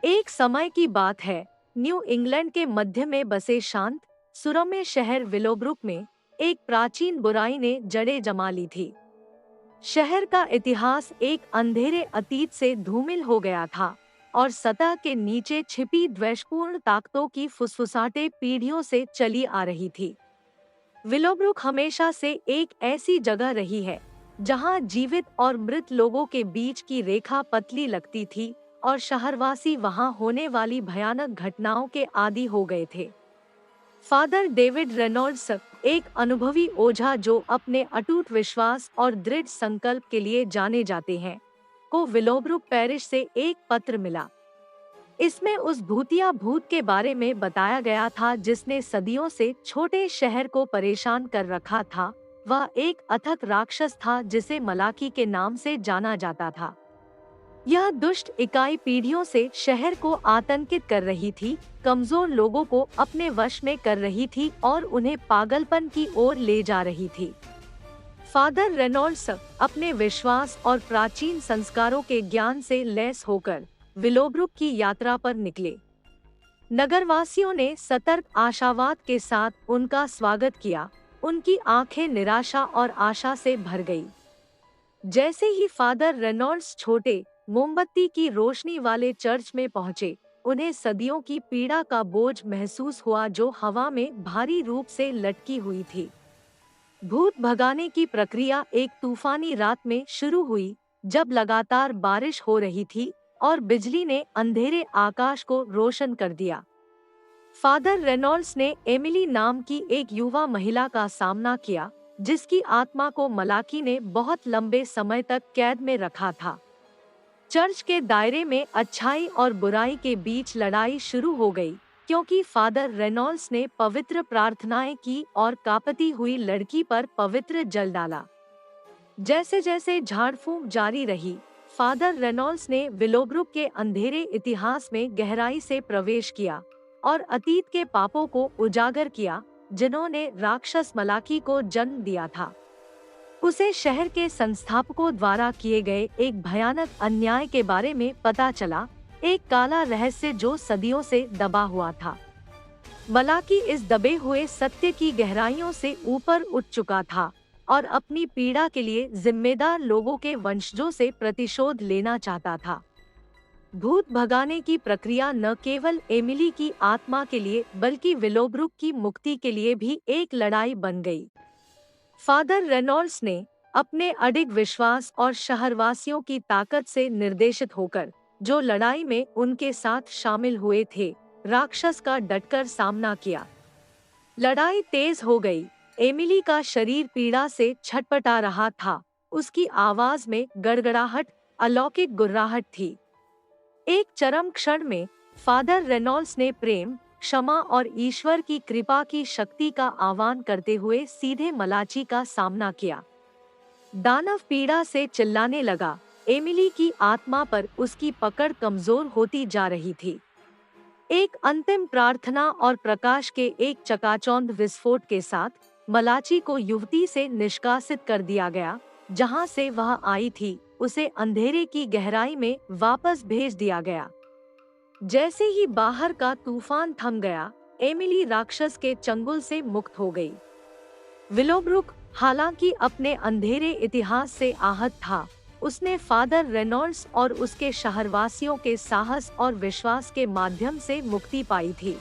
एक समय की बात है। न्यू इंग्लैंड के मध्य में बसे शांत सुरम्य शहर विलोब्रुक में एक प्राचीन बुराई ने जड़ें जमा ली थी। शहर का इतिहास एक अंधेरे अतीत से धूमिल हो गया था और सतह के नीचे छिपी द्वेषपूर्ण ताकतों की फुसफुसाहटें पीढ़ियों से चली आ रही थी। विलोब्रुक हमेशा से एक ऐसी जगह रही है जहां जीवित और मृत लोगों के बीच की रेखा पतली लगती थी और शहरवासी वहां होने वाली भयानक घटनाओं के आदी हो गए थे। फादर डेविड रेनॉल्ड्स, एक अनुभवी ओझा जो अपने अटूट विश्वास और दृढ़ संकल्प के लिए जाने जाते हैं, को विलोब्रुक पैरिश से एक पत्र मिला। इसमें उस भूतिया भूत के बारे में बताया गया था जिसने सदियों से छोटे शहर को परेशान कर रखा था। वह एक अथक राक्षस था जिसे मलाकी के नाम से जाना जाता था। यह दुष्ट इकाई पीढ़ियों से शहर को आतंकित कर रही थी, कमजोर लोगों को अपने वश में कर रही थी और उन्हें पागलपन की ओर ले जा रही थी। फादर रेनॉल्ड्स अपने विश्वास और प्राचीन संस्कारों के ज्ञान से लैस होकर विलोब्रुक की यात्रा पर निकले। नगरवासियों ने सतर्क आशावाद के साथ उनका स्वागत किया। उनकी आंखें निराशा और आशा से भर गई। जैसे ही फादर रेनॉल्ड्स छोटे मोमबत्ती की रोशनी वाले चर्च में पहुंचे, उन्हें सदियों की पीड़ा का बोझ महसूस हुआ जो हवा में भारी रूप से लटकी हुई थी। भूत भगाने की प्रक्रिया एक तूफानी रात में शुरू हुई जब लगातार बारिश हो रही थी और बिजली ने अंधेरे आकाश को रोशन कर दिया। फादर रेनॉल्ड्स ने एमिली नाम की एक युवा महिला का सामना किया जिसकी आत्मा को मलाकी ने बहुत लंबे समय तक कैद में रखा था। चर्च के दायरे में अच्छाई और बुराई के बीच लड़ाई शुरू हो गई क्योंकि फादर रेनॉल्ड्स ने पवित्र प्रार्थनाएं की और कांपती हुई लड़की पर पवित्र जल डाला। जैसे जैसे झाड़फूंक जारी रही, फादर रेनॉल्ड्स ने विलोब्रुक के अंधेरे इतिहास में गहराई से प्रवेश किया और अतीत के पापों को उजागर किया जिन्होंने राक्षस मलाकी को जन्म दिया था। उसे शहर के संस्थापकों द्वारा किए गए एक भयानक अन्याय के बारे में पता चला, एक काला रहस्य जो सदियों से दबा हुआ था। मलाकी इस दबे हुए सत्य की गहराइयों से ऊपर उठ चुका था और अपनी पीड़ा के लिए जिम्मेदार लोगों के वंशजों से प्रतिशोध लेना चाहता था। भूत भगाने की प्रक्रिया न केवल एमिली की आत्मा के लिए बल्कि विलोब्रुक की मुक्ति के लिए भी एक लड़ाई बन गई। फादर रेनॉल्ड्स ने अपने अडिग विश्वास और शहरवासियों की ताकत से निर्देशित होकर, जो लड़ाई में उनके साथ शामिल हुए थे, राक्षस का डटकर सामना किया। लड़ाई तेज हो गई। एमिली का शरीर पीड़ा से छटपटा रहा था। उसकी आवाज में गड़गड़ाहट, अलौकिक गुर्राहट थी। एक चरम क्षण में फादर रेनॉल्ड्स ने प्रेम, क्षमा और ईश्वर की कृपा की शक्ति का आह्वान करते हुए सीधे मलाची का सामना किया। दानव पीड़ा से चिल्लाने लगा। एमिली की आत्मा पर उसकी पकड़ कमजोर होती जा रही थी। एक अंतिम प्रार्थना और प्रकाश के एक चकाचौंध विस्फोट के साथ मलाची को युवती से निष्कासित कर दिया गया। जहां से वह आई थी, उसे अंधेरे की गहराई में वापस भेज दिया गया। जैसे ही बाहर का तूफान थम गया, एमिली राक्षस के चंगुल से मुक्त हो गई। विलोब्रुक, हालांकि अपने अंधेरे इतिहास से आहत था, उसने फादर रेनॉल्ड्स और उसके शहरवासियों के साहस और विश्वास के माध्यम से मुक्ति पाई थी।